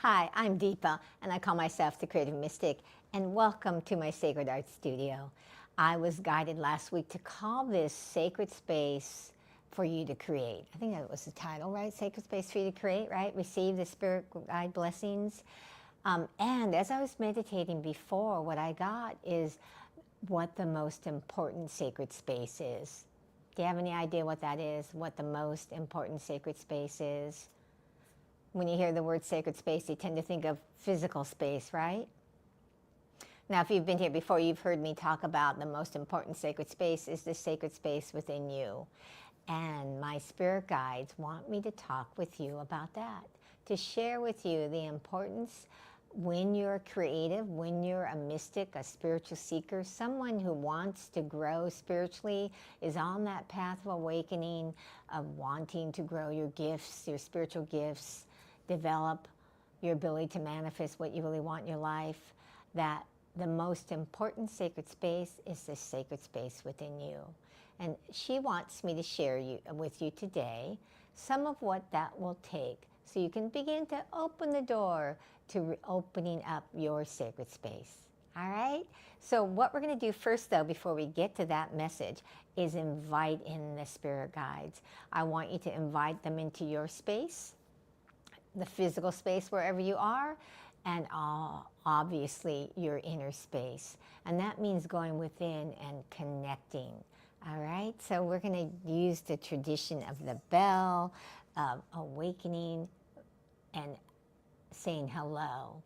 Hi, I'm Deepa, and I call myself the Creative Mystic, and welcome to my Sacred Art Studio. I was guided last week to call this Sacred Space for you to create. I think that was the title, right? Sacred Space for you to create, right? Receive the Spirit Guide blessings. And as I was meditating before, what I got is what the most important sacred space is. Do you have any idea what that is? What the most important sacred space is? When you hear the word sacred space, you tend to think of physical space, right? Now, if you've been here before, you've heard me talk about the most important sacred space is the sacred space within you. And my spirit guides want me to talk with you about that, to share with you the importance when you're creative, when you're a mystic, a spiritual seeker, someone who wants to grow spiritually, is on that path of awakening, of wanting to grow your gifts, your spiritual gifts, develop your ability to manifest what you really want in your life, that the most important sacred space is the sacred space within you. And she wants me to share with you today some of what that will take so you can begin to open the door to opening up your sacred space. All right? So what we're going to do first, though, before we get to that message, is invite in the spirit guides. I want you to invite them into your space, the physical space wherever you are, and obviously your inner space. And that means going within and connecting. All right? So we're going to use the tradition of the bell, of awakening, and saying hello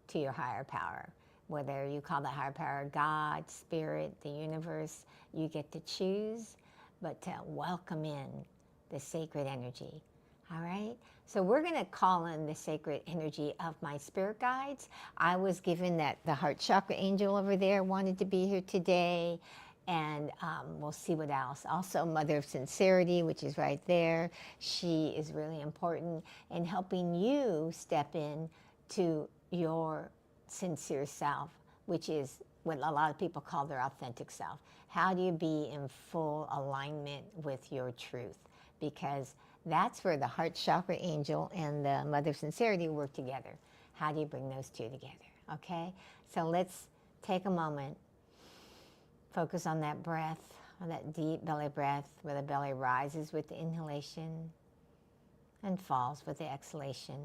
to your higher power. Whether you call that higher power God, Spirit, the universe, you get to choose, but to welcome in the sacred energy. All right? So we're going to call in the sacred energy of my spirit guides. I was given that the heart chakra angel over there wanted to be here today, and we'll see what else. Also, Mother of Sincerity, which is right there. She is really important in helping you step in to your sincere self, which is what a lot of people call their authentic self. How do you be in full alignment with your truth? Because that's where the heart chakra angel and the Mother of Sincerity work together. How do you bring those two together? Okay? So let's take a moment. Focus on that breath, on that deep belly breath, where the belly rises with the inhalation and falls with the exhalation.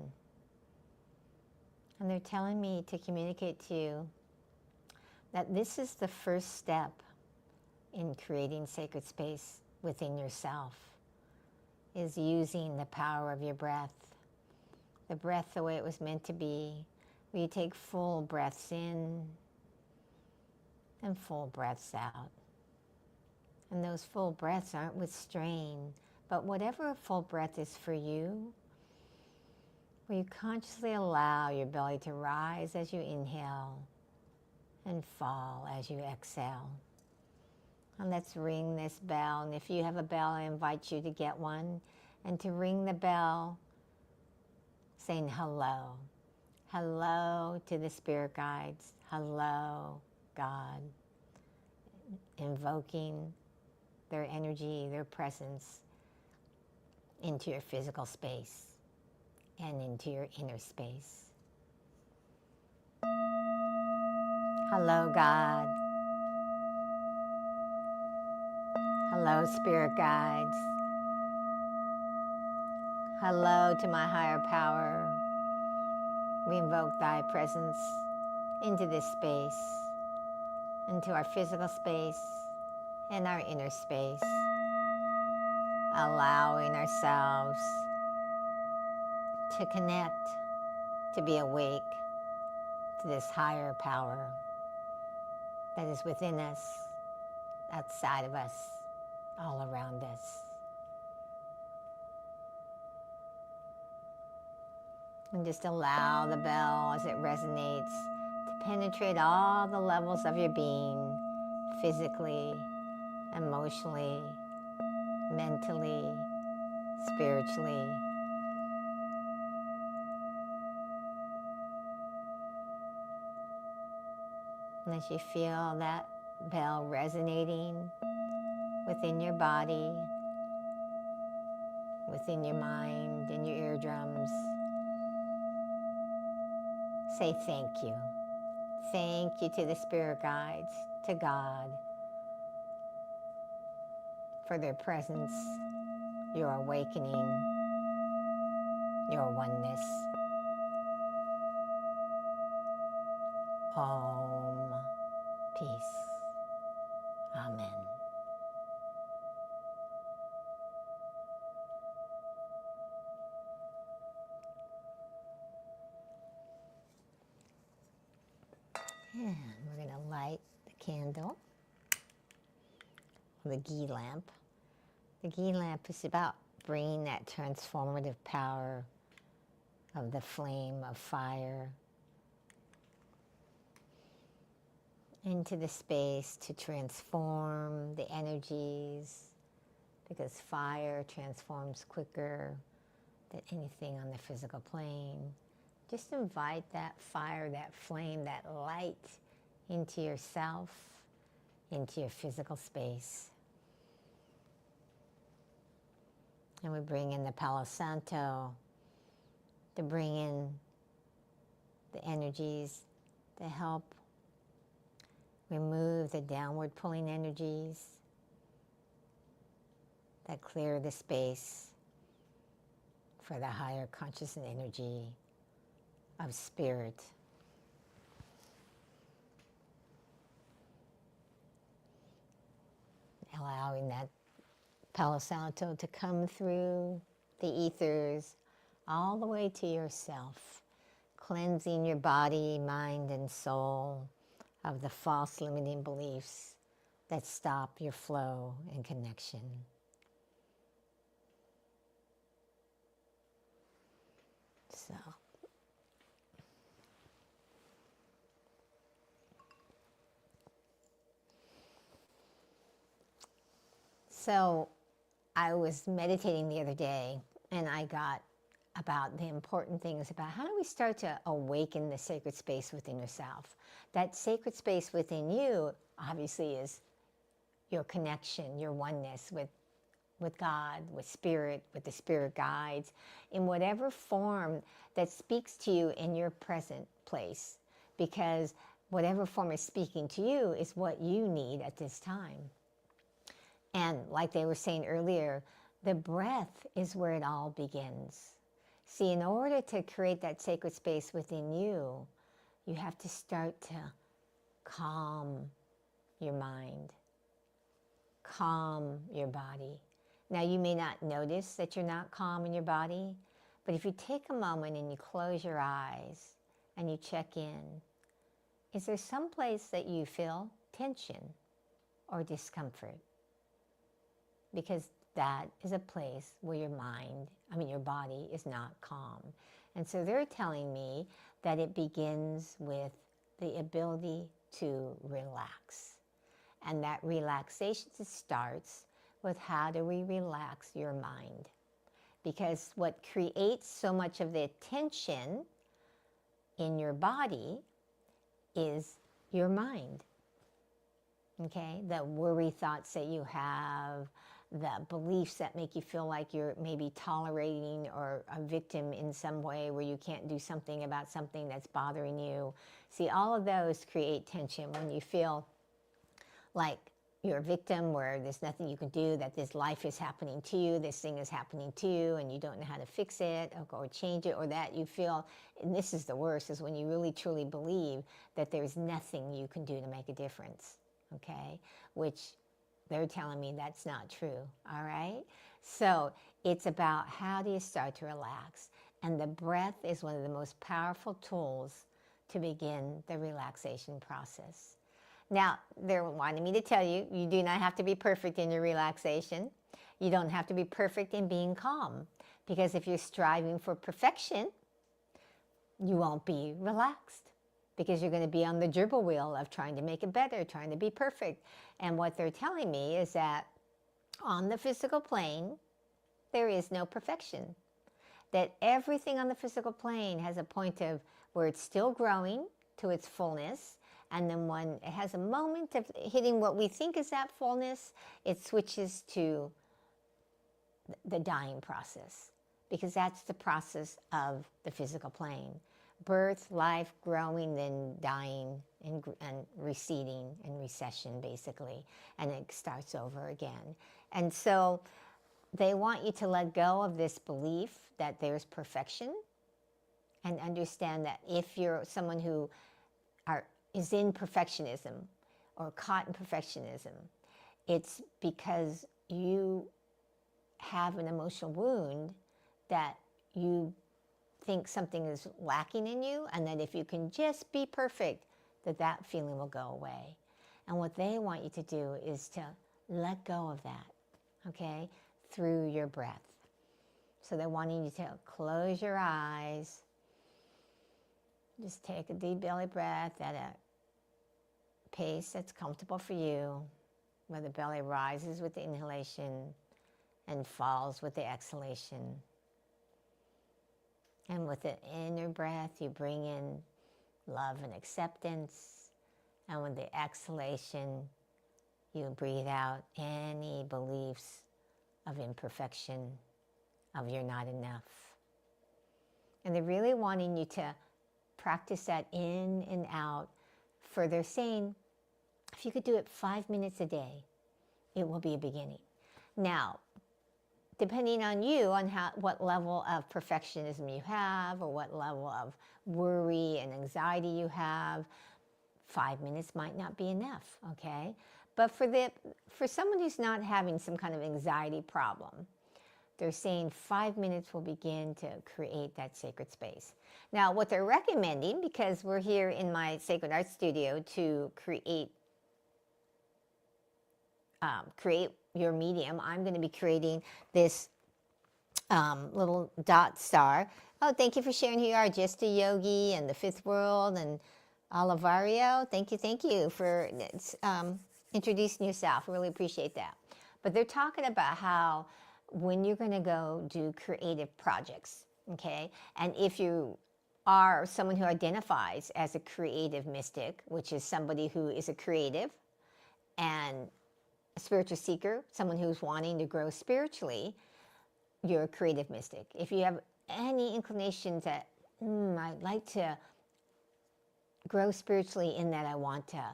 And they're telling me to communicate to you that this is the first step in creating sacred space within yourself, is using the power of your breath. The breath the way it was meant to be, where you take full breaths in and full breaths out. And those full breaths aren't with strain, but whatever a full breath is for you, where you consciously allow your belly to rise as you inhale and fall as you exhale. And let's ring this bell. And if you have a bell, I invite you to get one and to ring the bell saying hello. Hello to the spirit guides. Hello, God. Invoking their energy, their presence into your physical space and into your inner space. Hello, God. Hello, spirit guides. Hello to my higher power. We invoke thy presence into this space, into our physical space and our inner space, allowing ourselves to connect, to be awake to this higher power that is within us, outside of us, all around us. And just allow the bell as it resonates to penetrate all the levels of your being, physically, emotionally, mentally, spiritually. And as you feel that bell resonating within your body, within your mind, in your eardrums, Say thank you. Thank you to the spirit guides, to God, for their presence, your awakening, your oneness. Om. Peace. Amen. And we're going to light the candle, the ghee lamp. The ghee lamp is about bringing that transformative power of the flame of fire into the space to transform the energies, because fire transforms quicker than anything on the physical plane. Just invite that fire, that flame, that light into yourself, into your physical space. And we bring in the Palo Santo to bring in the energies to help remove the downward pulling energies that clear the space for the higher conscious energy of spirit. Allowing that Palo Santo to come through the ethers all the way to yourself, cleansing your body, mind, and soul of the false limiting beliefs that stop your flow and connection. So I was meditating the other day, and I got about the important things about how do we start to awaken the sacred space within yourself. That sacred space within you obviously is your connection, your oneness with God, with spirit, with the spirit guides, in whatever form that speaks to you in your present place, because whatever form is speaking to you is what you need at this time. And like they were saying earlier, the breath is where it all begins. See, in order to create that sacred space within you, you have to start to calm your mind, calm your body. Now, you may not notice that you're not calm in your body, but if you take a moment and you close your eyes and you check in, is there some place that you feel tension or discomfort? Because that is a place where your body is not calm. And so they're telling me that it begins with the ability to relax. And that relaxation starts with how do we relax your mind? Because what creates so much of the tension in your body is your mind. Okay? The worry thoughts that you have, the beliefs that make you feel like you're maybe tolerating or a victim in some way where you can't do something about something that's bothering you. See, all of those create tension when you feel like you're a victim where there's nothing you can do, that this life is happening to you, this thing is happening to you, and you don't know how to fix it or change it, or that you feel, and this is the worst, is when you really truly believe that there's nothing you can do to make a difference, okay? Which they're telling me that's not true, all right? So it's about how do you start to relax? And the breath is one of the most powerful tools to begin the relaxation process. Now, they're wanting me to tell you, you do not have to be perfect in your relaxation. You don't have to be perfect in being calm. Because if you're striving for perfection, you won't be relaxed. Because you're going to be on the gerbil wheel of trying to make it better, trying to be perfect. And what they're telling me is that on the physical plane, there is no perfection. That everything on the physical plane has a point of where it's still growing to its fullness. And then when it has a moment of hitting what we think is that fullness, it switches to the dying process. Because that's the process of the physical plane. birth, life, growing, then dying, and receding and recession, basically. And it starts over again. And so they want you to let go of this belief that there's perfection, and understand that if you're someone who is in perfectionism or caught in perfectionism, it's because you have an emotional wound that you think something is lacking in you, and that if you can just be perfect, that feeling will go away. And what they want you to do is to let go of that, okay, through your breath. So they're wanting you to close your eyes. Just take a deep belly breath at a pace that's comfortable for you, where the belly rises with the inhalation and falls with the exhalation. And with the inner breath, you bring in love and acceptance. And with the exhalation, you breathe out any beliefs of imperfection, of you're not enough. And they're really wanting you to practice that in and out. For they're saying, if you could do it 5 minutes a day, it will be a beginning. Now, depending on you, on what level of perfectionism you have, or what level of worry and anxiety you have, 5 minutes might not be enough, okay? But for someone who's not having some kind of anxiety problem, they're saying 5 minutes will begin to create that sacred space. Now, what they're recommending, because we're here in my Sacred Art Studio to create your medium, I'm going to be creating this little dot star. Oh, thank you for sharing who you are, Just a Yogi and the Fifth World and Olivario. Thank you for introducing yourself. I really appreciate that. But they're talking about how when you're going to go do creative projects, okay, and if you are someone who identifies as a creative mystic, which is somebody who is a creative and a spiritual seeker, someone who's wanting to grow spiritually, you're a creative mystic. If you have any inclinations that, I'd like to grow spiritually in that I want to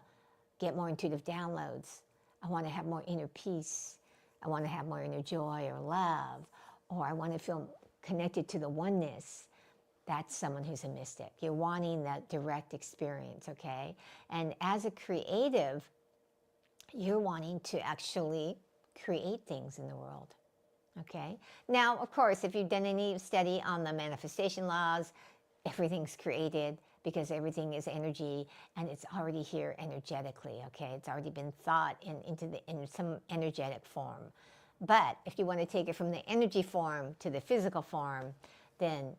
get more intuitive downloads, I want to have more inner peace, I want to have more inner joy or love, or I want to feel connected to the oneness, that's someone who's a mystic. You're wanting that direct experience, okay? And as a creative, you're wanting to actually create things in the world, okay? Now, of course, if you've done any study on the manifestation laws, everything's created because everything is energy and it's already here energetically, okay? It's already been thought in some energetic form. But if you want to take it from the energy form to the physical form, then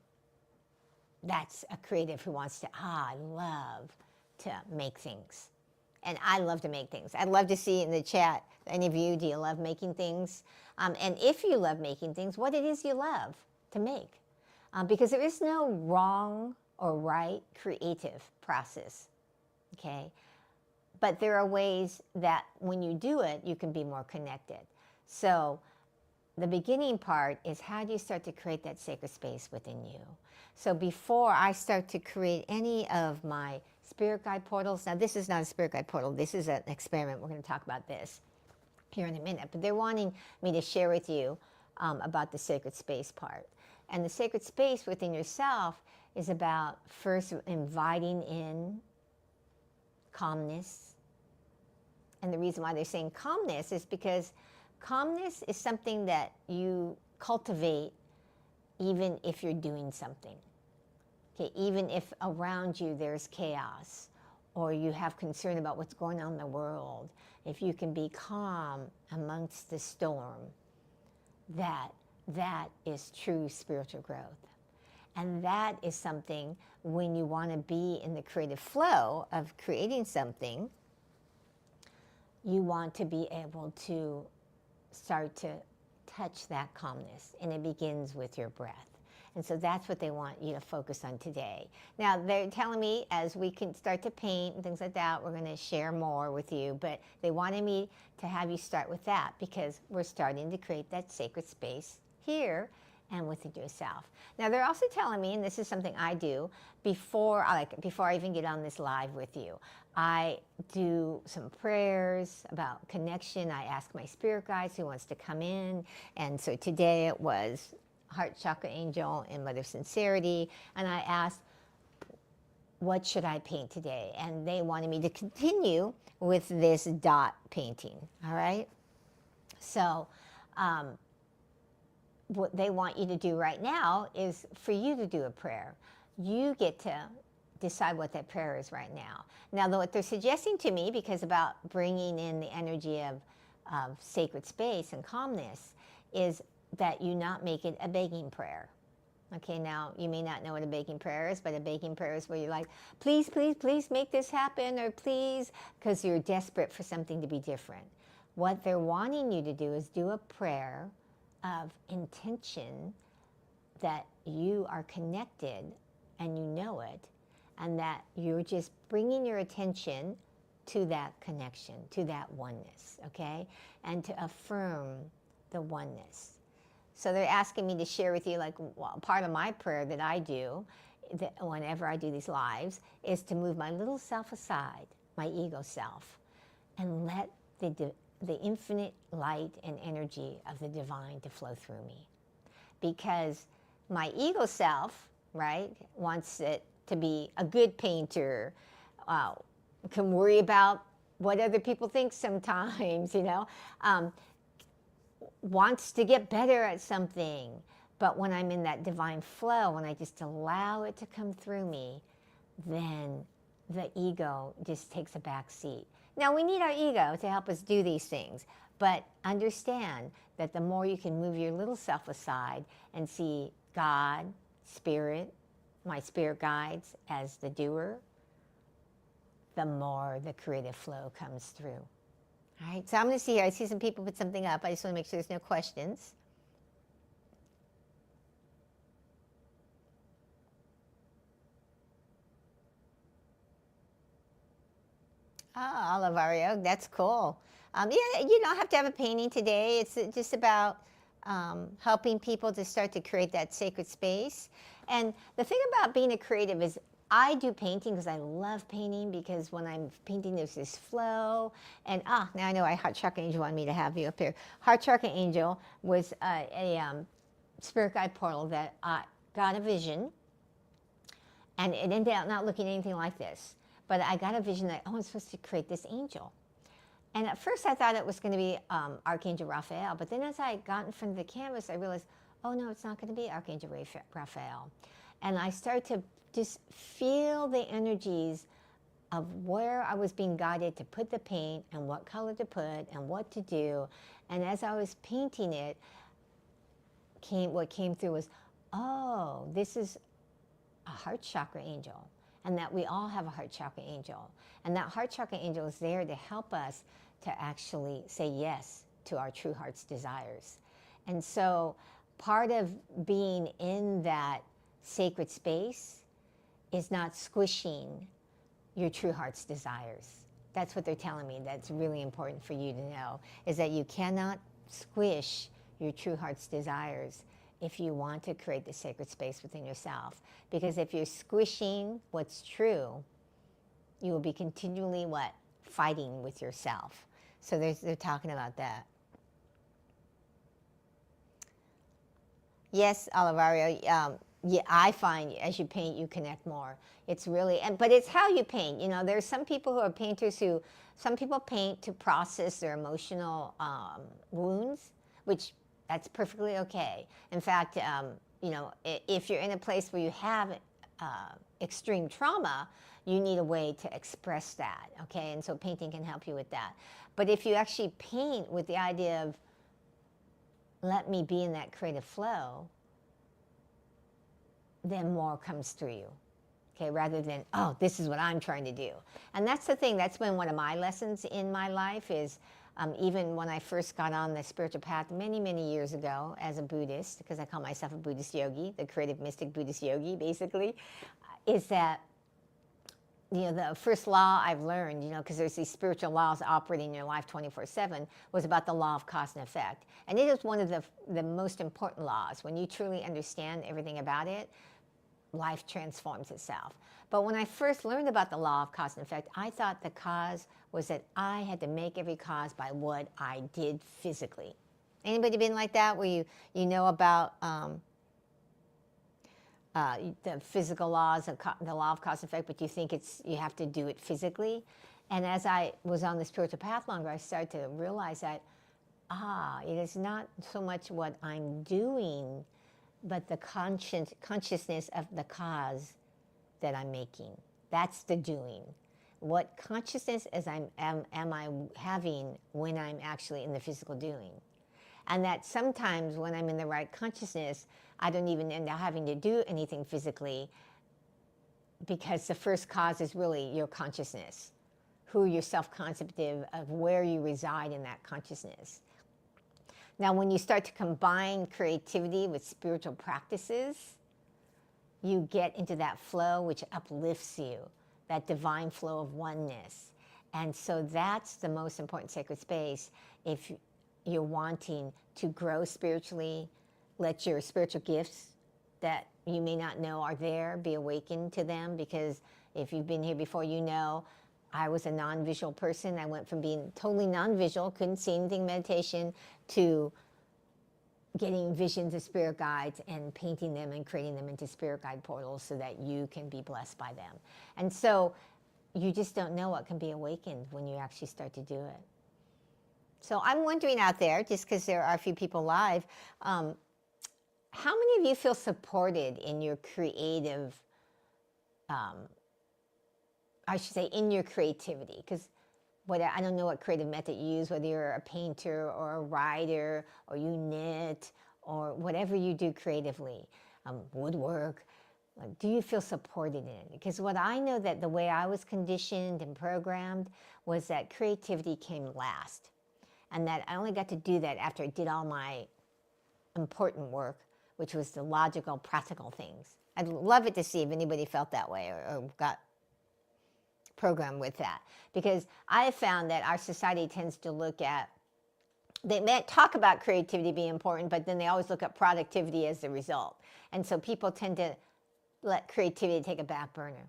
that's a creative who wants to, I love to make things. And I love to make things. I'd love to see in the chat, any of you, do you love making things? And if you love making things, what it is you love to make. Because there is no wrong or right creative process, okay? But there are ways that when you do it, you can be more connected. So the beginning part is, how do you start to create that sacred space within you? So before I start to create any of my spirit guide portals, now this is not a spirit guide portal, this is an experiment. We're going to talk about this here in a minute, but they're wanting me to share with you about the sacred space part. And the sacred space within yourself is about first inviting in calmness. And the reason why they're saying calmness is because calmness is something that you cultivate even if you're doing something. Okay, even if around you there's chaos or you have concern about what's going on in the world, if you can be calm amongst the storm, that is true spiritual growth. And that is something, when you want to be in the creative flow of creating something, you want to be able to start to touch that calmness. And it begins with your breath. And so that's what they want you to focus on today. Now, they're telling me as we can start to paint and things like that, we're going to share more with you. But they wanted me to have you start with that because we're starting to create that sacred space here and within yourself. Now they're also telling me, and this is something I do before I even get on this live with you, I do some prayers about connection. I ask my spirit guides who wants to come in, and so today it was Heart Chakra Angel and Mother Sincerity, and I asked, what should I paint today? And they wanted me to continue with this dot painting, all right? So what they want you to do right now is for you to do a prayer. You get to decide what that prayer is right now. Now, what they're suggesting to me, because about bringing in the energy of sacred space and calmness, is that you not make it a begging prayer. Okay, now you may not know what a begging prayer is, but a begging prayer is where you're like, please, please, please make this happen, or please, because you're desperate for something to be different. What they're wanting you to do is do a prayer of intention that you are connected and you know it, and that you're just bringing your attention to that connection, to that oneness, okay? And to affirm the oneness. So they're asking me to share with you, like, well, part of my prayer that I do whenever I do these lives is to move my little self aside, my ego self, and let the infinite light and energy of the divine to flow through me. Because my ego self, right, wants it to be a good painter, can worry about what other people think sometimes, wants to get better at something. But when I'm in that divine flow, when I just allow it to come through me, then the ego just takes a back seat. Now, we need our ego to help us do these things, but understand that the more you can move your little self aside and see God, Spirit, my spirit guides as the doer, the more the creative flow comes through. All right, so I'm going to see here. I see some people put something up. I just want to make sure there's no questions. Oh, Olivario, that's cool. Yeah, you don't have to have a painting today. It's just about helping people to start to create that sacred space. And the thing about being a creative is I do painting because I love painting, because when I'm painting, there's this flow. And now I know Heart Chakra Angel wanted me to have you up here. Heart Chakra Angel was a spirit guide portal that got a vision, and it ended up not looking anything like this. But I got a vision that, I'm supposed to create this angel. And at first I thought it was going to be Archangel Raphael. But then as I got in front of the canvas, I realized, oh no, it's not going to be Archangel Raphael. And I started to just feel the energies of where I was being guided to put the paint and what color to put and what to do. And as I was painting it, what came through was, oh, this is a heart chakra angel. And that we all have a heart chakra angel. And that heart chakra angel is there to help us to actually say yes to our true heart's desires. And so part of being in that sacred space is not squishing your true heart's desires. That's what they're telling me. That's really important for you to know, is that you cannot squish your true heart's desires if you want to create the sacred space within yourself. Because if you're squishing what's true, you will be continually fighting with yourself. So they're talking about that. Yes, Olivario, yeah, I find as you paint, you connect more. It's really, but it's how you paint. There's some people who are painters some people paint to process their emotional wounds, which that's perfectly okay. In fact, if you're in a place where you have extreme trauma, you need a way to express that, okay? And so painting can help you with that. But if you actually paint with the idea of, let me be in that creative flow, then more comes through you, okay? Rather than, oh, this is what I'm trying to do. And that's the thing. That's been one of my lessons in my life is, even when I first got on the spiritual path many, many years ago as a Buddhist, because I call myself a Buddhist yogi, the creative mystic Buddhist yogi, basically, is that the first law I've learned, because there's these spiritual laws operating in your life 24/7, was about the law of cause and effect. And it is one of the most important laws. When you truly understand everything about it, life transforms itself. But when I first learned about the law of cause and effect, I thought the cause was that I had to make every cause by what I did physically. Anybody been like that, where you know about the physical laws of the law of cause and effect, but you think you have to do it physically? And as I was on the spiritual path longer, I started to realize that it is not so much what I'm doing, but the consciousness of the cause that I'm making. That's the doing. What consciousness am I having when I'm actually in the physical doing? And that sometimes when I'm in the right consciousness, I don't even end up having to do anything physically, because the first cause is really your consciousness, who you're self-conceptive of, where you reside in that consciousness. Now, when you start to combine creativity with spiritual practices, you get into that flow which uplifts you, that divine flow of oneness. And so that's the most important sacred space if you're wanting to grow spiritually. Let your spiritual gifts that you may not know are there be awakened to them, because if you've been here before, I was a non-visual person. I went from being totally non-visual, couldn't see anything meditation, to getting visions of spirit guides and painting them and creating them into spirit guide portals so that you can be blessed by them. And so you just don't know what can be awakened when you actually start to do it. So I'm wondering out there, just because there are a few people live, how many of you feel supported in your creative, in your creativity? Because I don't know what creative method you use, whether you're a painter or a writer or you knit or whatever you do creatively, woodwork. Do you feel supported in it? Because what I know, that the way I was conditioned and programmed was that creativity came last. And that I only got to do that after I did all my important work, which was the logical, practical things. I'd love it to see if anybody felt that way or got programmed with that. Because I have found that our society tends to look at, they talk about creativity being important, but then they always look at productivity as the result. And so people tend to let creativity take a back burner.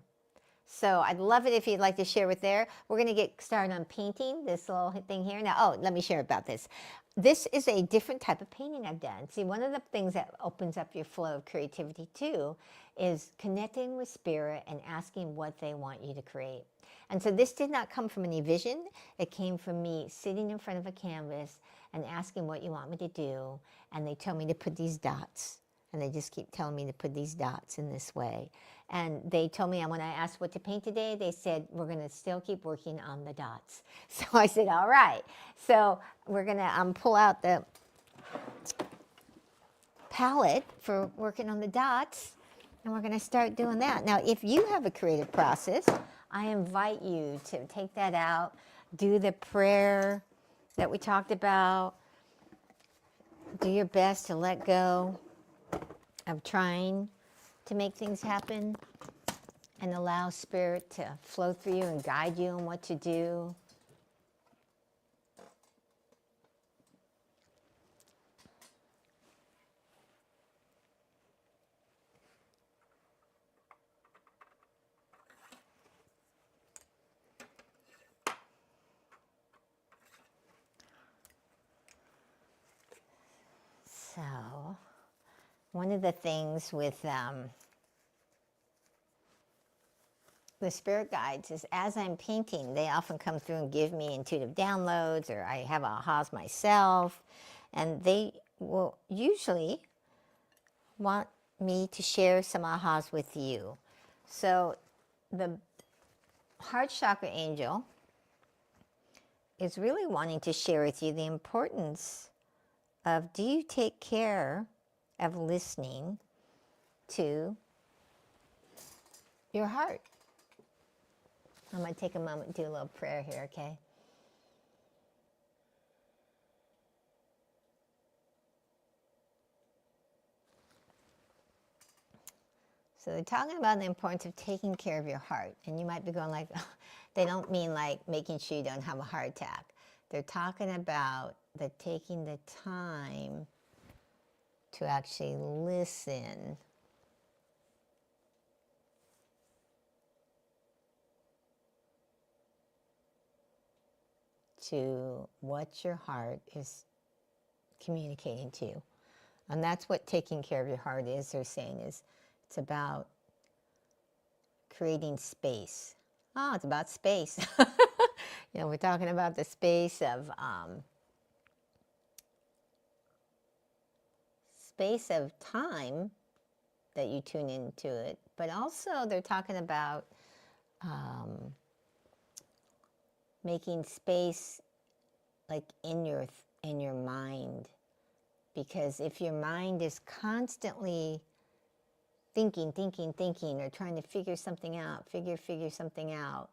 So I'd love it if you'd like to share with there. We're going to get started on painting this little thing here. Now, let me share about this. This is a different type of painting I've done. See, one of the things that opens up your flow of creativity too is connecting with spirit and asking what they want you to create. And so this did not come from any vision. It came from me sitting in front of a canvas and asking what you want me to do. And they tell me to put these dots. And they just keep telling me to put these dots in this way. And they told me, when I asked what to paint today, they said, we're going to still keep working on the dots. So I said, all right. So we're going to pull out the palette for working on the dots. And we're going to start doing that. Now, if you have a creative process, I invite you to take that out, do the prayer that we talked about, do your best to let go of trying to make things happen, and allow spirit to flow through you and guide you on what to do. So, one of the things with the spirit guides is, as I'm painting, they often come through and give me intuitive downloads, or I have ahas myself, and they will usually want me to share some ahas with you. So the heart chakra angel is really wanting to share with you the importance of, do you take care of listening to your heart? I'm going to take a moment and do a little prayer here, okay? So they're talking about the importance of taking care of your heart. And you might be going like, they don't mean like making sure you don't have a heart attack. They're talking about taking the time to actually listen to what your heart is communicating to you. And that's what taking care of your heart is, they're saying, is it's about creating space. Oh, it's about space. You know, we're talking about the space of time that you tune into it, but also they're talking about making space like in your mind, because if your mind is constantly thinking, or trying to figure something out, figure something out,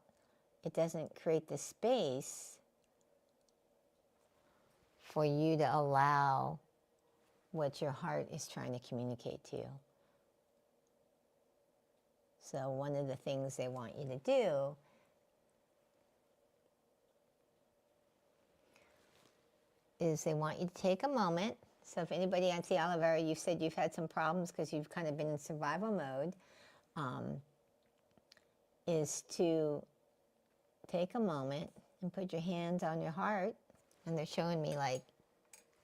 it doesn't create the space for you to allow what your heart is trying to communicate to you. So one of the things they want you to do is they want you to take a moment. So if anybody on the aloe vera, you said you've had some problems because you've kind of been in survival mode, is to take a moment and put your hands on your heart. And they're showing me like,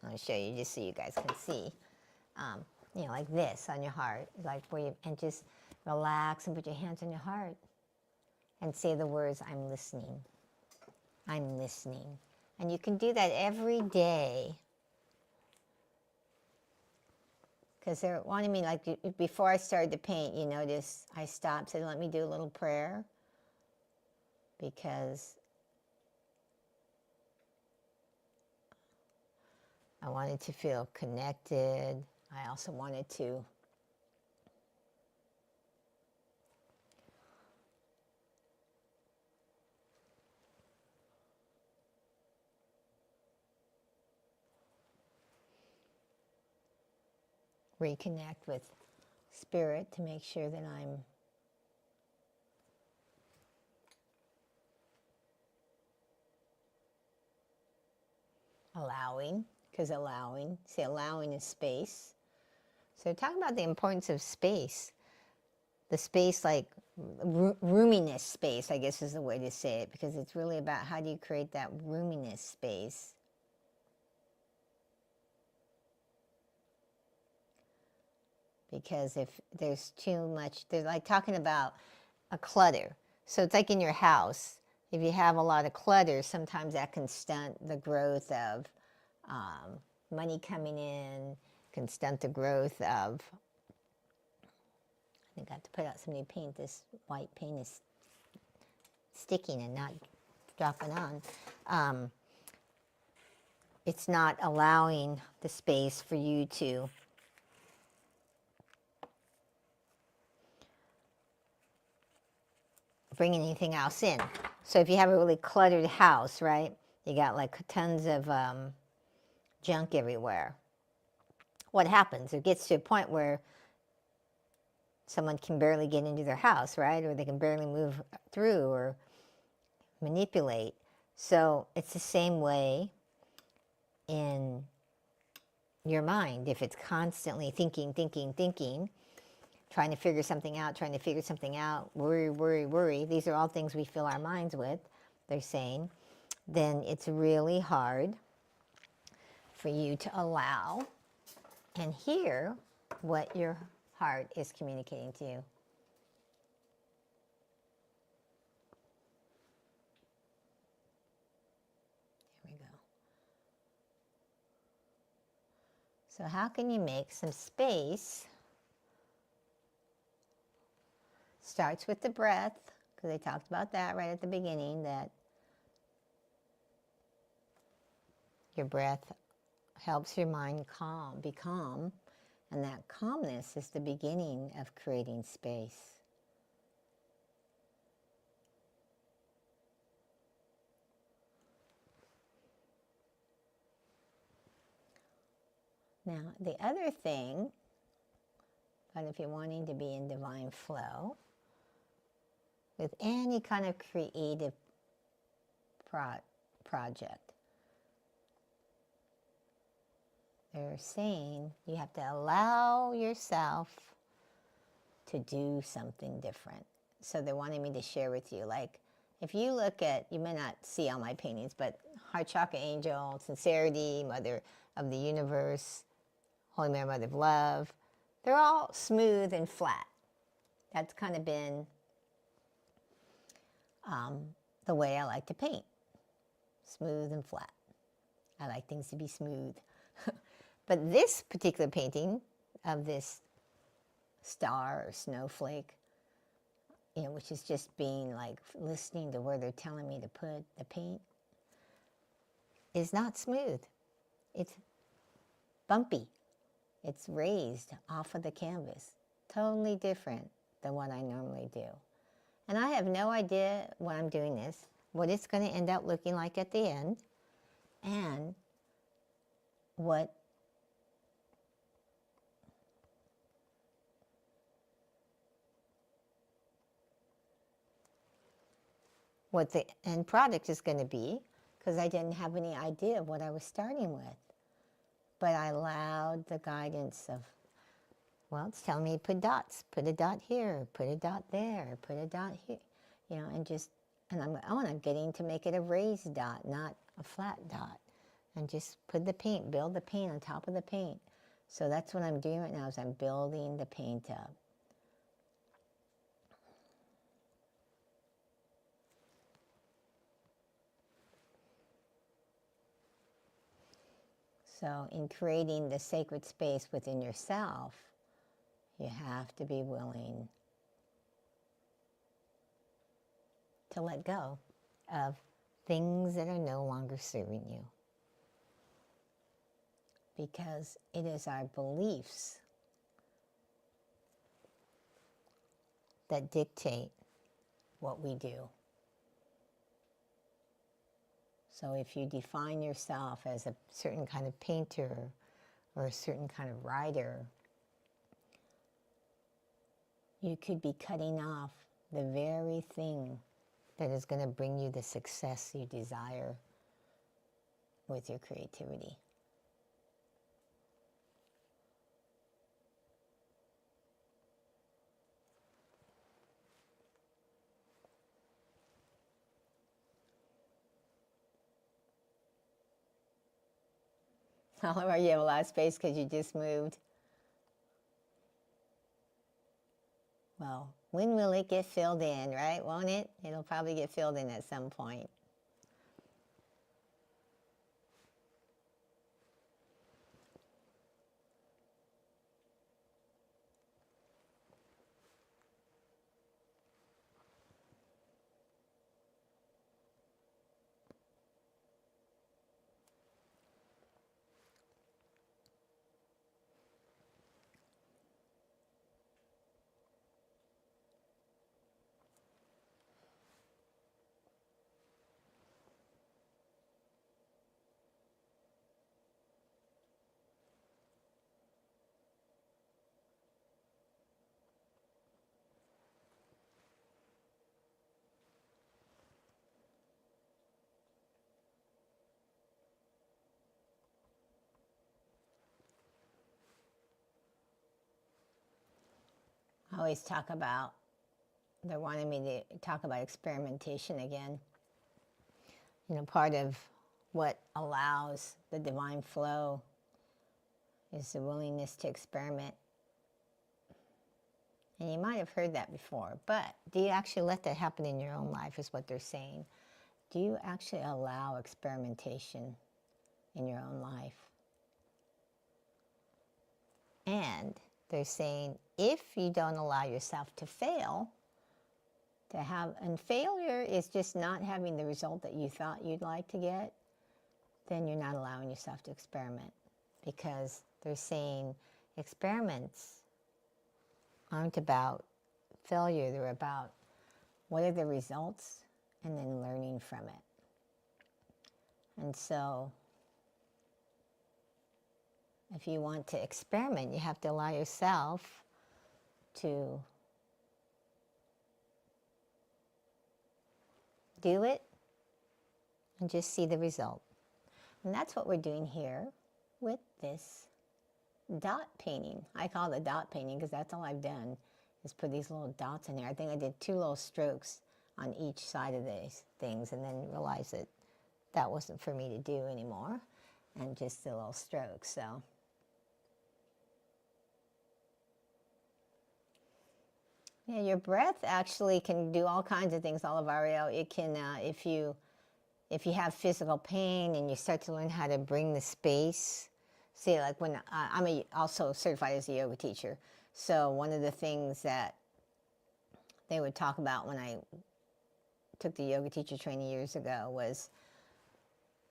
I'll show you just so you guys can see, you know, like this on your heart, like where you, and just relax and put your hands on your heart and say the words, I'm listening. I'm listening. And you can do that every day. Because they're wanting me, like before I started to paint, you notice I stopped, said, let me do a little prayer. Because I wanted to feel connected. I also wanted to reconnect with spirit to make sure that I'm allowing, because allowing is space. So talking about the importance of space. The space, like roominess space, I guess is the way to say it, because it's really about how do you create that roominess space. Because if there's too much, they're like talking about a clutter. So it's like in your house. If you have a lot of clutter, sometimes that can stunt the growth of money coming in, can stunt the growth of, I think I have to put out some new paint. This white paint is sticking and not dropping on. It's not allowing the space for you to bring anything else in. So if you have a really cluttered house, right, you got like tons of junk everywhere. What happens? It gets to a point where someone can barely get into their house, right? Or they can barely move through or manipulate. So it's the same way in your mind. If it's constantly thinking, trying to figure something out, worry, these are all things we fill our minds with, they're saying, then it's really hard for you to allow and hear what your heart is communicating to you. There we go. So how can you make some space? Starts with the breath, because they talked about that right at the beginning, that your breath helps your mind be calm, and that calmness is the beginning of creating space. Now, the other thing But if you're wanting to be in divine flow with any kind of creative project, they're saying you have to allow yourself to do something different. So they're wanting me to share with you, like, if you look at, you may not see all my paintings, but Heart Chakra Angel, Sincerity, Mother of the Universe, Holy Mary, Mother of Love, they're all smooth and flat. That's kind of been the way I like to paint. Smooth and flat. I like things to be smooth. But this particular painting of this star or snowflake, you know, which is just being like listening to where they're telling me to put the paint, is not smooth. It's bumpy. It's raised off of the canvas. Totally different than what I normally do. And I have no idea when I'm doing this, what it's going to end up looking like at the end, and what the end product is going to be, because I didn't have any idea of what I was starting with. But I allowed the guidance of, well, it's telling me to put dots. Put a dot here, put a dot there, put a dot here, you know, and I'm getting to make it a raised dot, not a flat dot. And just put the paint, build the paint on top of the paint. So that's what I'm doing right now, is I'm building the paint up. So in creating the sacred space within yourself, you have to be willing to let go of things that are no longer serving you. Because it is our beliefs that dictate what we do. So if you define yourself as a certain kind of painter or a certain kind of writer, you could be cutting off the very thing that is going to bring you the success you desire with your creativity. Oliver, you have a lot of space because you just moved. Well, when will it get filled in, right? Won't it? It'll probably get filled in at some point. I always talk about, they're wanting me to talk about experimentation again. You know, part of what allows the divine flow is the willingness to experiment. And you might have heard that before, but do you actually let that happen in your own life, is what they're saying. Do you actually allow experimentation in your own life? And they're saying, if you don't allow yourself to fail, and failure is just not having the result that you thought you'd like to get, then you're not allowing yourself to experiment. Because they're saying experiments aren't about failure, they're about what are the results and then learning from it. And so if you want to experiment, you have to allow yourself to do it and just see the result. And that's what we're doing here with this dot painting. I call it a dot painting because that's all I've done is put these little dots in there. I think I did 2 little strokes on each side of these things and then realized that that wasn't for me to do anymore, and just the little strokes. So yeah, your breath actually can do all kinds of things, Olivario. It can, if you have physical pain and you start to learn how to bring the space. See, like when I'm also certified as a yoga teacher, so one of the things that they would talk about when I took the yoga teacher training years ago was,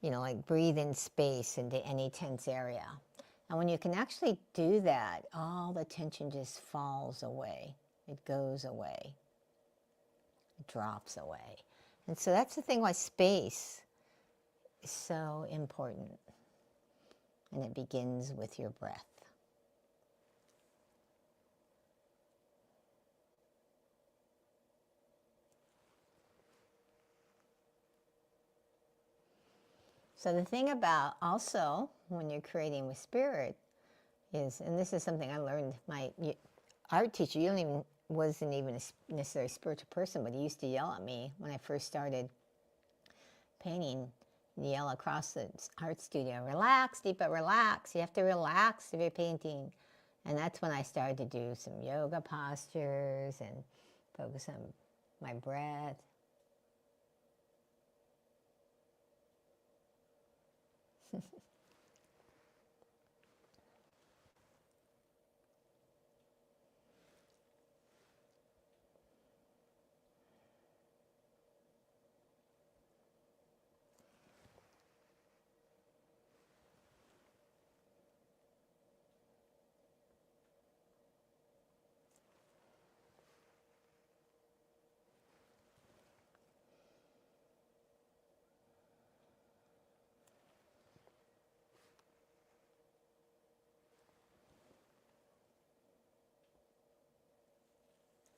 like breathe in space into any tense area. And when you can actually do that, all the tension just falls away. It goes away. It drops away. And so that's the thing why space is so important. And it begins with your breath. So the thing about also when you're creating with spirit is, and this is something I learned, my art teacher, wasn't even a necessarily spiritual person, but he used to yell at me when I first started painting. He'd yell across the art studio, relax, Deepa, relax. You have to relax if you're painting. And that's when I started to do some yoga postures and focus on my breath.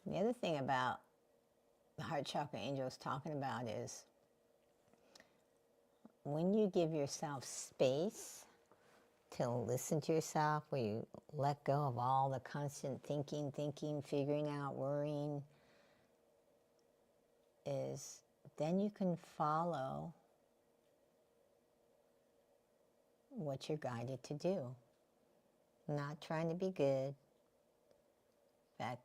The other thing about the heart chakra angel is talking about is when you give yourself space to listen to yourself, where you let go of all the constant thinking, figuring out, worrying, is then you can follow what you're guided to do. Not trying to be good. In fact,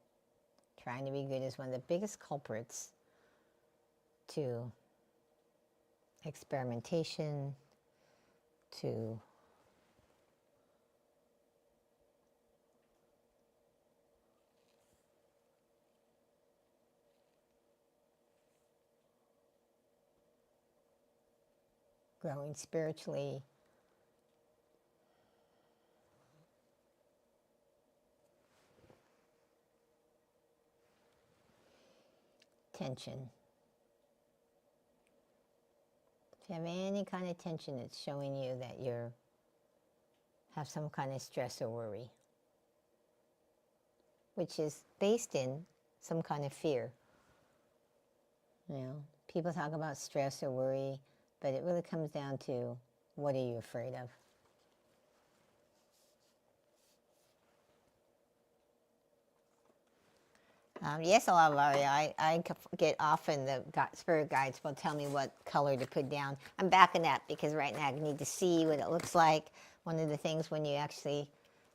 trying to be good is one of the biggest culprits to experimentation, to growing spiritually. Tension. If you have any kind of tension, it's showing you that you have some kind of stress or worry, which is based in some kind of fear. People talk about stress or worry, but it really comes down to, what are you afraid of? Yes, Olavari, I get often the spirit guides will tell me what color to put down. I'm backing up because right now I need to see what it looks like. One of the things when you actually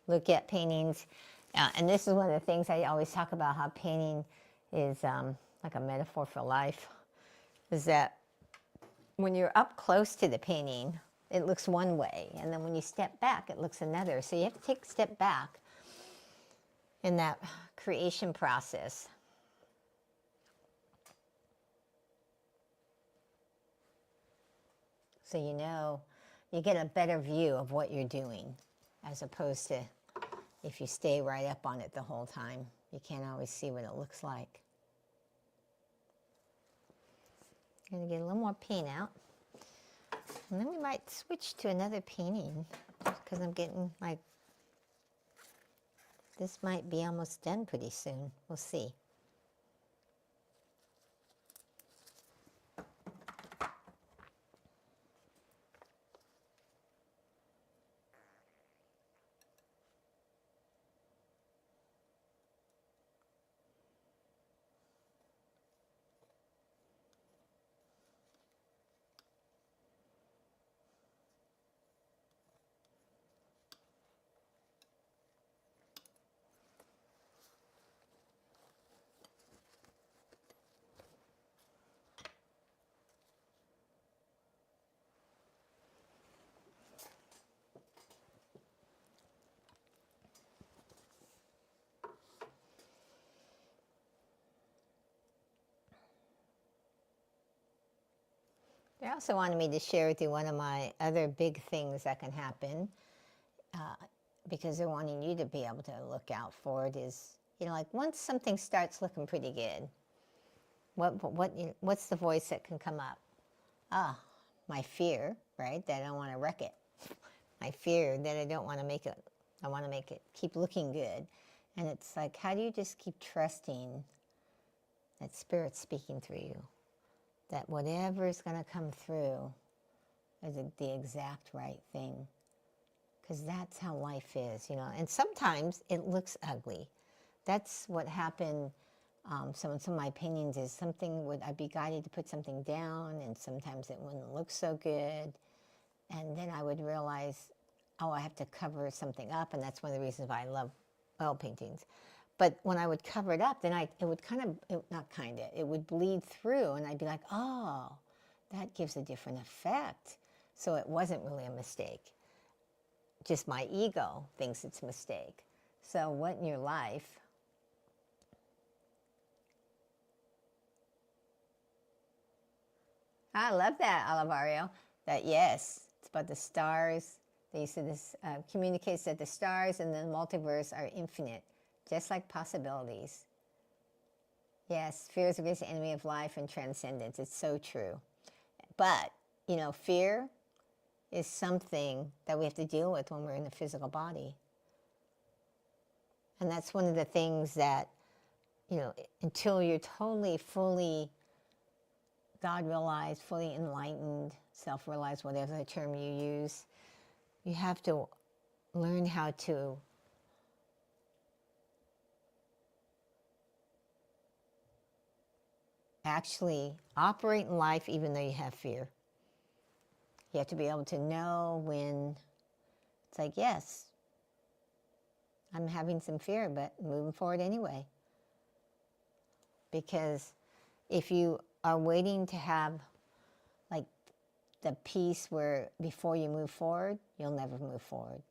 look at paintings, and this is one of the things I always talk about, how painting is like a metaphor for life, is that when you're up close to the painting, it looks one way, and then when you step back, it looks another. So you have to take a step back in that creation process. So you get a better view of what you're doing, as opposed to if you stay right up on it the whole time. You can't always see what it looks like. I'm going to get a little more paint out. And then we might switch to another painting, because I'm getting like This might be almost done pretty soon. We'll see. They also wanted me to share with you one of my other big things that can happen, because they're wanting you to be able to look out for it is, like once something starts looking pretty good, what's the voice that can come up? My fear, right? That I don't want to wreck it. My fear that I don't want to make it, I want to make it keep looking good. And it's like, how do you just keep trusting that Spirit's speaking through you? That whatever is going to come through is the exact right thing. Because that's how life is, And sometimes it looks ugly. That's what happened. So in some of my opinions is I'd be guided to put something down, and sometimes it wouldn't look so good. And then I would realize, I have to cover something up, and that's one of the reasons why I love oil paintings. But when I would cover it up, then it would bleed through, and I'd be like, oh, that gives a different effect. So it wasn't really a mistake. Just my ego thinks it's a mistake. So what in your life I love that, Olivario. That yes, it's about the stars. They said this communicates that the stars and the multiverse are infinite, just like possibilities. Yes, fear is the greatest enemy of life and transcendence. It's so true. But, fear is something that we have to deal with when we're in the physical body. And that's one of the things that, until you're totally, fully God-realized, fully enlightened, self-realized, whatever the term you use, you have to learn how to actually operate in life even though you have fear. You have to be able to know when it's like, yes, I'm having some fear, but moving forward anyway. Because if you are waiting to have like the peace where before you move forward, you'll never move forward.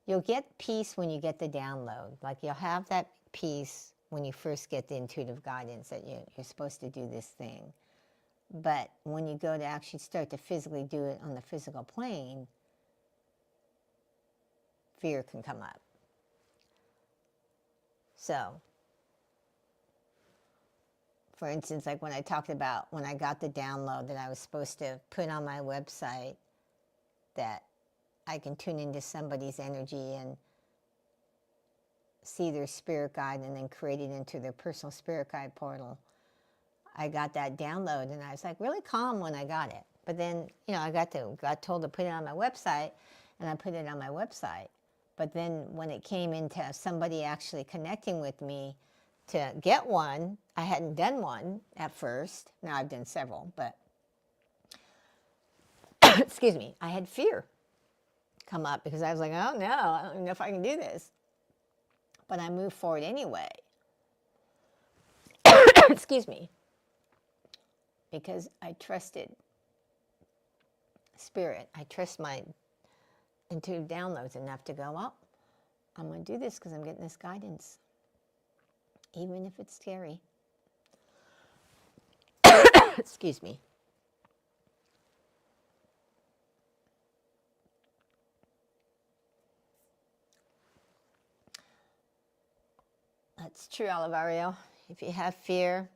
You'll get peace when you get the download. Like you'll have that peace when you first get the intuitive guidance that you're supposed to do this thing. But when you go to actually start to physically do it on the physical plane, fear can come up. So, for instance, like when I talked about when I got the download that I was supposed to put on my website that I can tune into somebody's energy and see their spirit guide and then create it into their personal spirit guide portal. I got that download and I was like really calm when I got it. But then, I got told to put it on my website, and I put it on my website. But then when it came into somebody actually connecting with me to get one, I hadn't done one at first. Now I've done several, but excuse me, I had fear come up because I was like, oh no, I don't know if I can do this. But I moved forward anyway. Excuse me. Because I trusted Spirit. I trust my intuitive downloads enough to go, well, I'm going to do this because I'm getting this guidance. Even if it's scary. Excuse me. That's true, Olivario. If you have fear,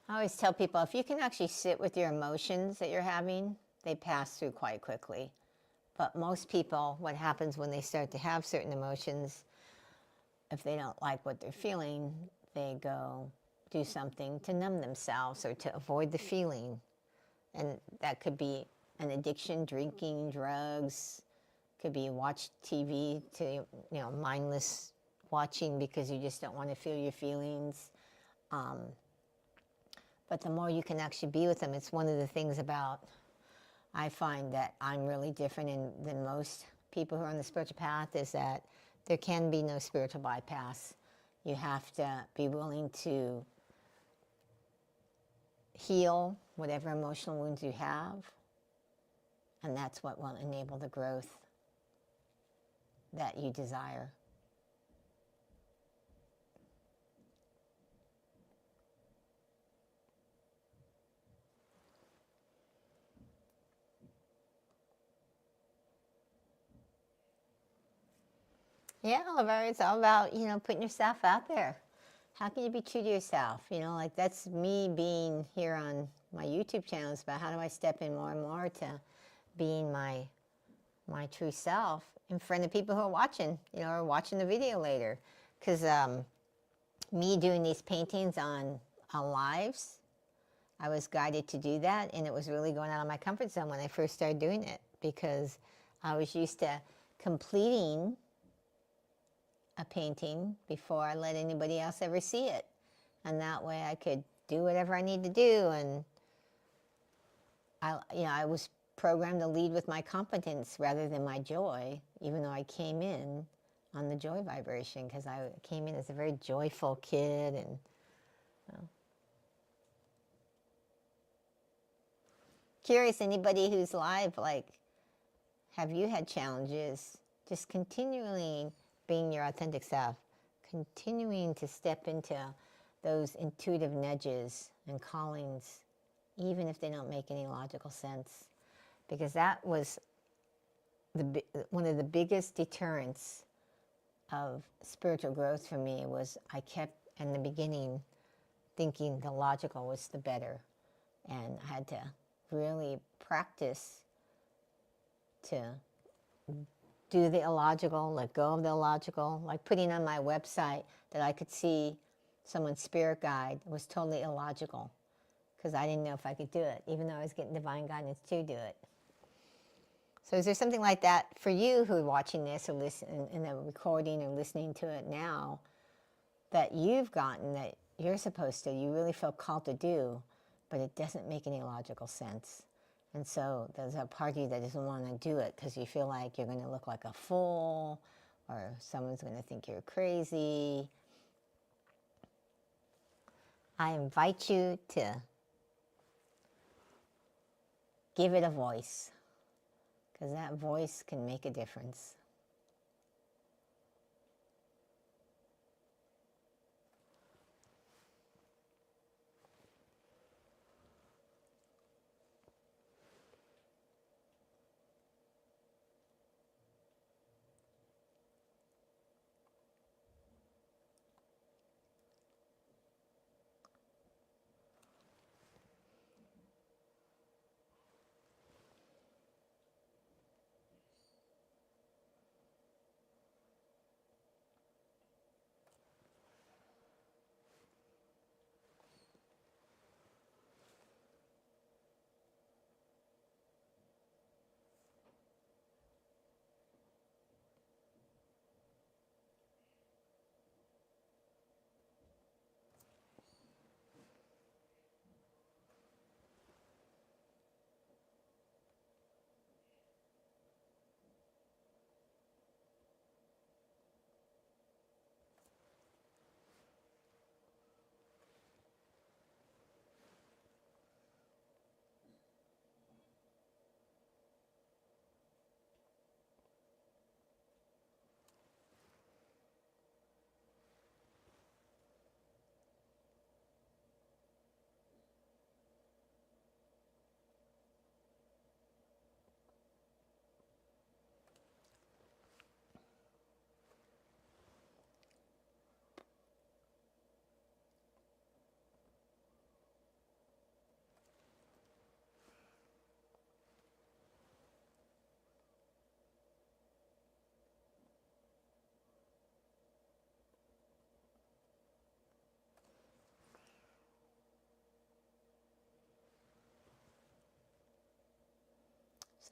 I always tell people, if you can actually sit with your emotions that you're having, they pass through quite quickly. But most people, what happens when they start to have certain emotions, if they don't like what they're feeling, they go do something to numb themselves or to avoid the feeling. And that could be an addiction, drinking, drugs, could be watch TV to, mindless watching because you just don't want to feel your feelings. But the more you can actually be with them, it's one of the things about, I find that I'm really different than most people who are on the spiritual path, is that there can be no spiritual bypass. You have to be willing to heal whatever emotional wounds you have, and that's what will enable the growth that you desire. Yeah, Oliver, it's all about, putting yourself out there. How can you be true to yourself? Like that's me being here on my YouTube channel. It's about how do I step in more and more to being my true self in front of people who are watching, or watching the video later. Because me doing these paintings on lives, I was guided to do that, and it was really going out of my comfort zone when I first started doing it, because I was used to completing a painting before I let anybody else ever see it. And that way I could do whatever I need to do. And I was programmed to lead with my competence rather than my joy, even though I came in on the joy vibration, because I came in as a very joyful kid. And curious, anybody who's live, like, have you had challenges just continually being your authentic self, continuing to step into those intuitive nudges and callings, even if they don't make any logical sense? Because that was one of the biggest deterrents of spiritual growth for me. Was I kept in the beginning thinking the logical was the better, and I had to really practice to do the illogical, let go of the illogical, like putting on my website that I could see someone's spirit guide was totally illogical, because I didn't know if I could do it, even though I was getting divine guidance to do it. So is there something like that for you who are watching this or listening in the recording or listening to it now, that you've gotten that you're supposed to, you really feel called to do, but it doesn't make any logical sense? And so there's a part of you that doesn't want to do it because you feel like you're going to look like a fool, or someone's going to think you're crazy. I invite you to give it a voice, because that voice can make a difference.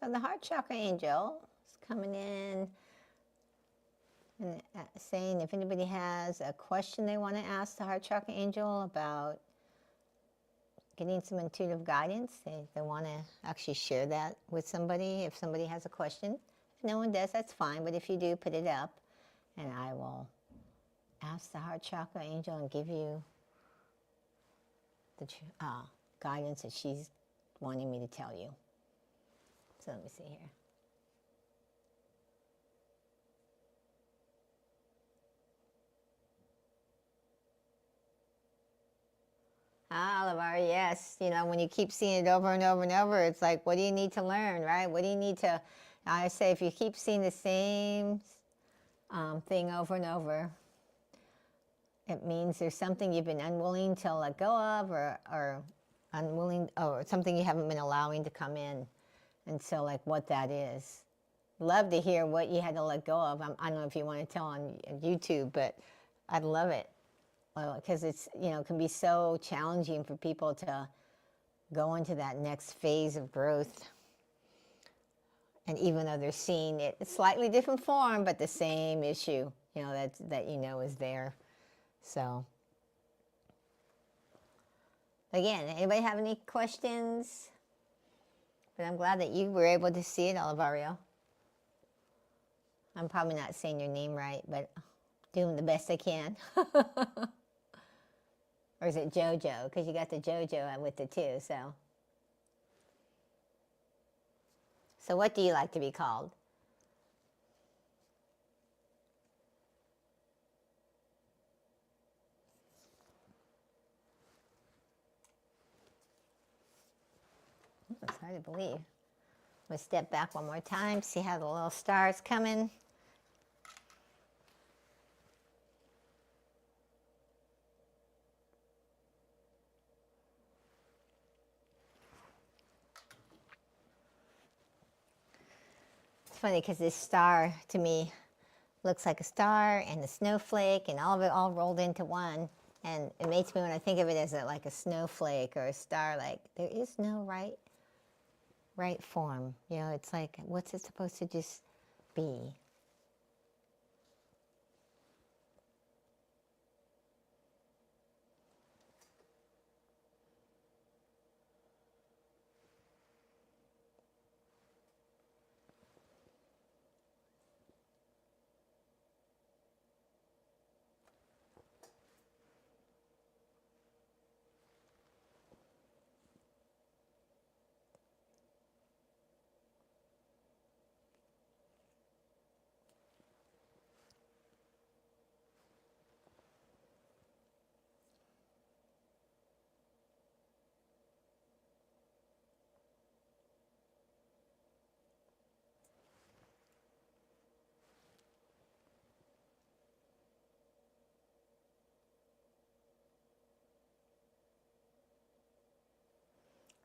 So the heart chakra angel is coming in and saying if anybody has a question they want to ask the heart chakra angel about getting some intuitive guidance, they want to actually share that with somebody. If somebody has a question, if no one does, that's fine. But if you do, put it up, and I will ask the heart chakra angel and give you the guidance that she's wanting me to tell you. So let me see here. Oliver, yes. You know, when you keep seeing it over and over and over, it's like, what do you need to learn, right? What do you need to, I say, if you keep seeing the same thing over and over, it means there's something you've been unwilling to let go of or unwilling, or something you haven't been allowing to come in. And so, like, what that is. Love to hear what you had to let go of. I don't know if you want to tell on YouTube, but I'd love it. Because it's, you know, can be so challenging for people to go into that next phase of growth. And even though they're seeing it, it's slightly different form, but the same issue, you know, that you know is there. So, again, anybody have any questions? But I'm glad that you were able to see it, Olivario. I'm probably not saying your name right, but doing the best I can. Or is it JoJo? Because you got the JoJo with it too, so. So what do you like to be called? It's hard to believe. I'm going to step back one more time, see how the little star's coming. Funny because this star to me looks like a star and a snowflake and all of it all rolled into one, and it makes me, when I think of it as like a snowflake or a star, like there is no right form, you know. It's like, what's it supposed to just be?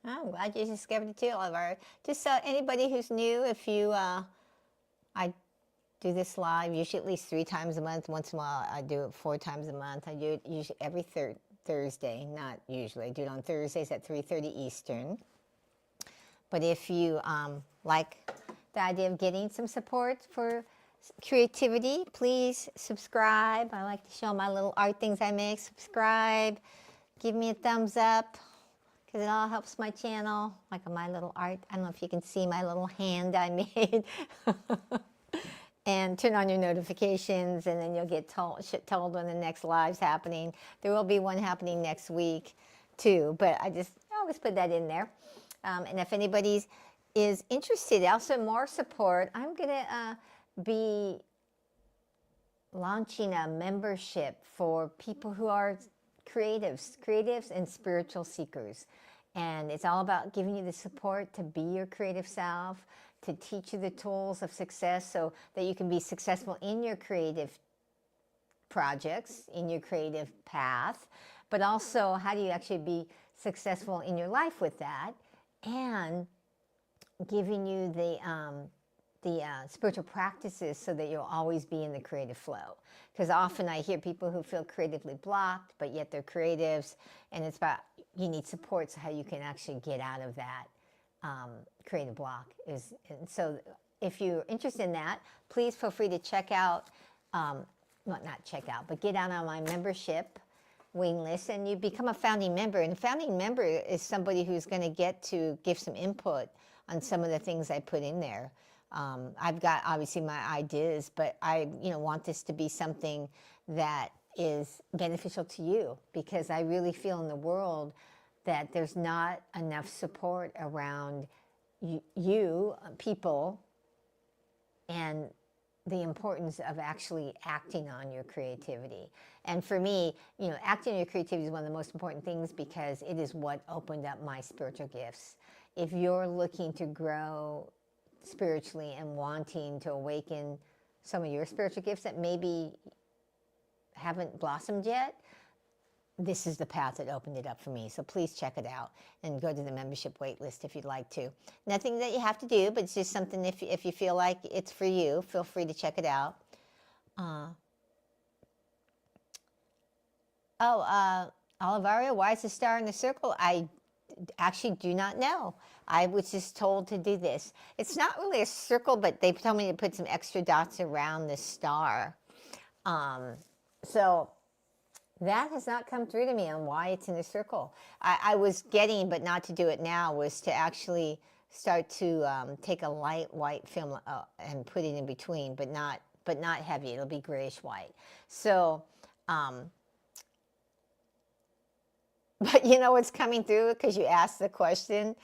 Oh, I'm glad you discovered it too, Oliver. Just so anybody who's new, if you, I do this live usually at least 3 times a month. Once in a while, I do it 4 times a month. I do it usually every Thursday, not usually. I do it on Thursdays at 3:30 Eastern. But if you like the idea of getting some support for creativity, please subscribe. I like to show my little art things I make. Subscribe, give me a thumbs up, because it all helps my channel. Like my little art, I don't know if you can see my little hand I made. And turn on your notifications, and then you'll get told when the next live's happening. There will be one happening next week too, but I always put that in there. And if anybody is interested, also more support, I'm gonna be launching a membership for people who are creatives and spiritual seekers. And it's all about giving you the support to be your creative self, to teach you the tools of success so that you can be successful in your creative projects, in your creative path, but also how do you actually be successful in your life with that, and giving you the spiritual practices so that you'll always be in the creative flow. Because often I hear people who feel creatively blocked, but yet they're creatives, and it's about, you need support so how you can actually get out of that creative block. And so if you're interested in that, please feel free to check out, well, not check out, but get out on my membership waiting list, and you become a founding member. And a founding member is somebody who's going to get to give some input on some of the things I put in there. I've got obviously my ideas, but I want this to be something that is beneficial to you, because I really feel in the world that there's not enough support around you people, and the importance of actually acting on your creativity. And for me, acting on your creativity is one of the most important things, because it is what opened up my spiritual gifts. If you're looking to grow spiritually and wanting to awaken some of your spiritual gifts that maybe haven't blossomed yet, this is the path that opened it up for me. So please check it out and go to the membership wait list if you'd like to. Nothing that you have to do, but it's just something if you feel like it's for you, feel free to check it out. Olivario, why is the star in the circle? I actually do not know. I was just told to do this. It's not really a circle, but they told me to put some extra dots around the star. So that has not come through to me on why it's in a circle. I was getting, but not to do it now, was to actually start to take a light white film and put it in between, but not heavy. It'll be grayish white. So, but you know what's coming through, because you asked the question,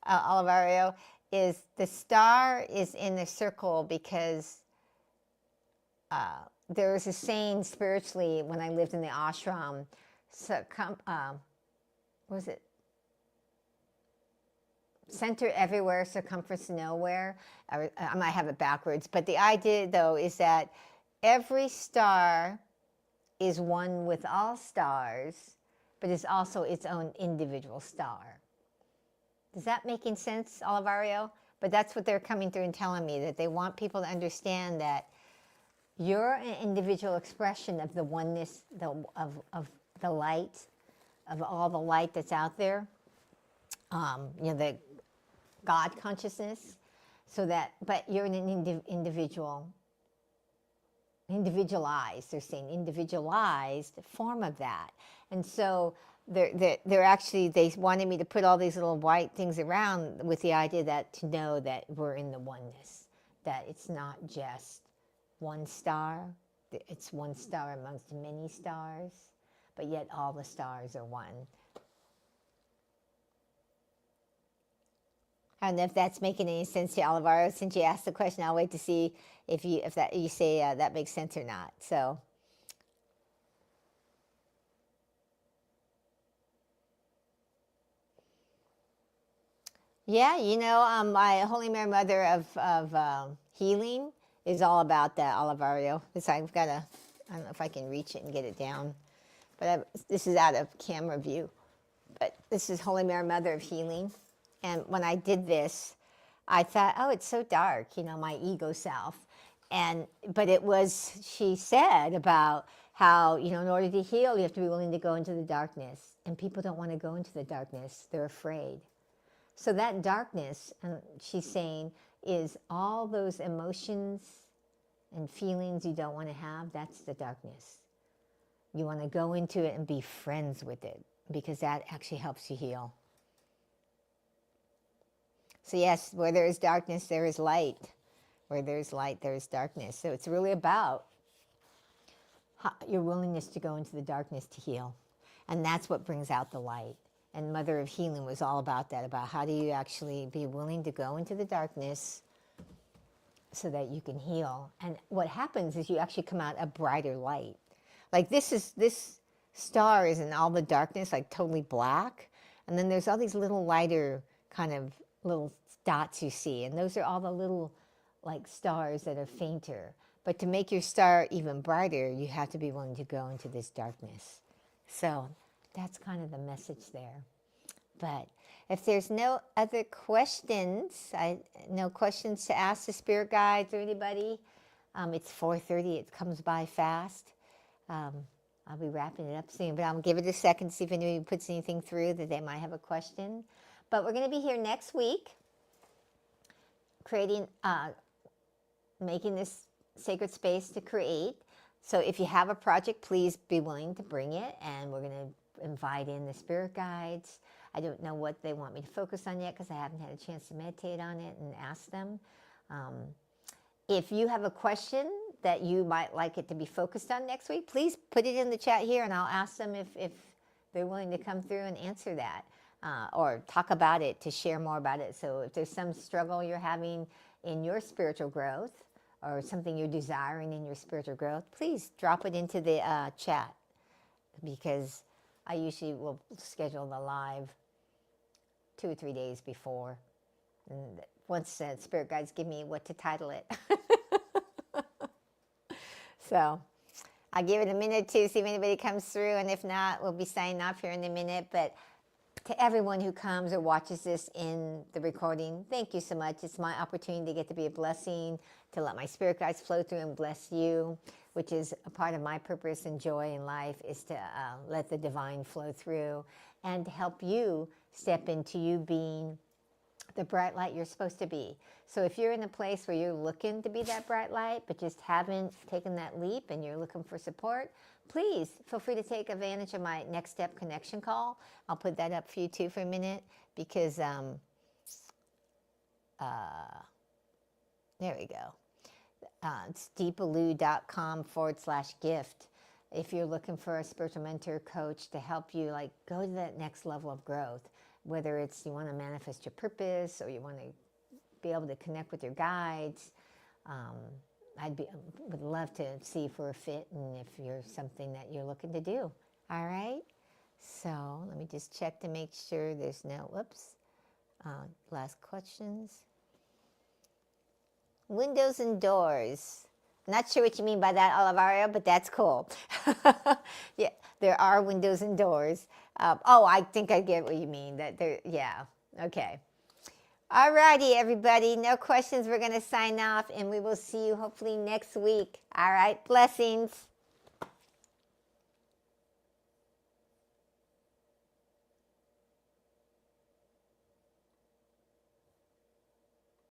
Olivario, is the star is in the circle because there was a saying spiritually when I lived in the ashram, what was it? Center everywhere, circumference nowhere. I might have it backwards, but the idea, though, is that every star is one with all stars, but is also its own individual star. Does that making sense, Olivario? But that's what they're coming through and telling me, that they want people to understand that you're an individual expression of the oneness, of the light, of all the light that's out there, the God consciousness. So that, but you're an individual, individualized. They're saying individualized form of that, and so they're actually, they wanted me to put all these little white things around with the idea that to know that we're in the oneness, that it's not just one star, it's one star amongst many stars, but yet all the stars are one. I don't know if that's making any sense to you, Olivario. Since you asked the question, I'll wait to see if you say that makes sense or not. So, yeah, my Holy Mary Mother of healing is all about that, Olivario. I've got to, I don't know if I can reach it and get it down, but this is out of camera view. But this is Holy Mary Mother of Healing. And when I did this, I thought, oh, it's so dark, my ego self. But it was, she said about how, in order to heal, you have to be willing to go into the darkness. And people don't want to go into the darkness. They're afraid. So that darkness, and she's saying, is all those emotions and feelings you don't want to have. That's the darkness. You want to go into it and be friends with it, because that actually helps you heal. So yes, where there is darkness, there is light. Where there is light, there is darkness. So it's really about your willingness to go into the darkness to heal. And that's what brings out the light. And Mother of Healing was all about that, about how do you actually be willing to go into the darkness so that you can heal. And what happens is you actually come out a brighter light. Like this star is in all the darkness, like totally black. And then there's all these little lighter kind of little dots you see. And those are all the little like stars that are fainter. But to make your star even brighter, you have to be willing to go into this darkness. So that's kind of the message there. But if there's no other questions, no questions to ask the spirit guides or anybody, it's 4:30. It comes by fast. I'll be wrapping it up soon, but I'll give it a second to see if anybody puts anything through that they might have a question. But we're going to be here next week. creating, making this sacred space to create. So if you have a project, please be willing to bring it, and we're going to invite in the spirit guides. I don't know what they want me to focus on yet because I haven't had a chance to meditate on it and ask them. If you have a question that you might like it to be focused on next week, please put it in the chat here, and I'll ask them if they're willing to come through and answer that, or talk about it, to share more about it. So if there's some struggle you're having in your spiritual growth, or something you're desiring in your spiritual growth, please drop it into the chat, because I usually will schedule the live 2 or 3 days before. And once spirit guides give me what to title it. So I'll give it a minute to see if anybody comes through, and if not, we'll be signing off here in a minute. But to everyone who comes or watches this in the recording, thank you so much. It's my opportunity to get to be a blessing, to let my spirit guides flow through and bless you, which is a part of my purpose and joy in life, is to let the divine flow through and to help you step into you being the bright light you're supposed to be. So if you're in a place where you're looking to be that bright light, but just haven't taken that leap and you're looking for support, please feel free to take advantage of my Next Step Connection call. I'll put that up for you too for a minute, because there we go. It's deepaloo.com/gift. If you're looking for a spiritual mentor coach to help you like go to that next level of growth, whether it's you want to manifest your purpose or you want to be able to connect with your guides, would love to see if we're a fit and if you're something that you're looking to do. All right. So let me just check to make sure there's no, last questions. Windows and doors. Not sure what you mean by that, Olivario, but that's cool. Yeah, there are windows and doors. I think I get what you mean. Yeah, okay. All righty, everybody. No questions. We're going to sign off, and we will see you hopefully next week. All right, blessings.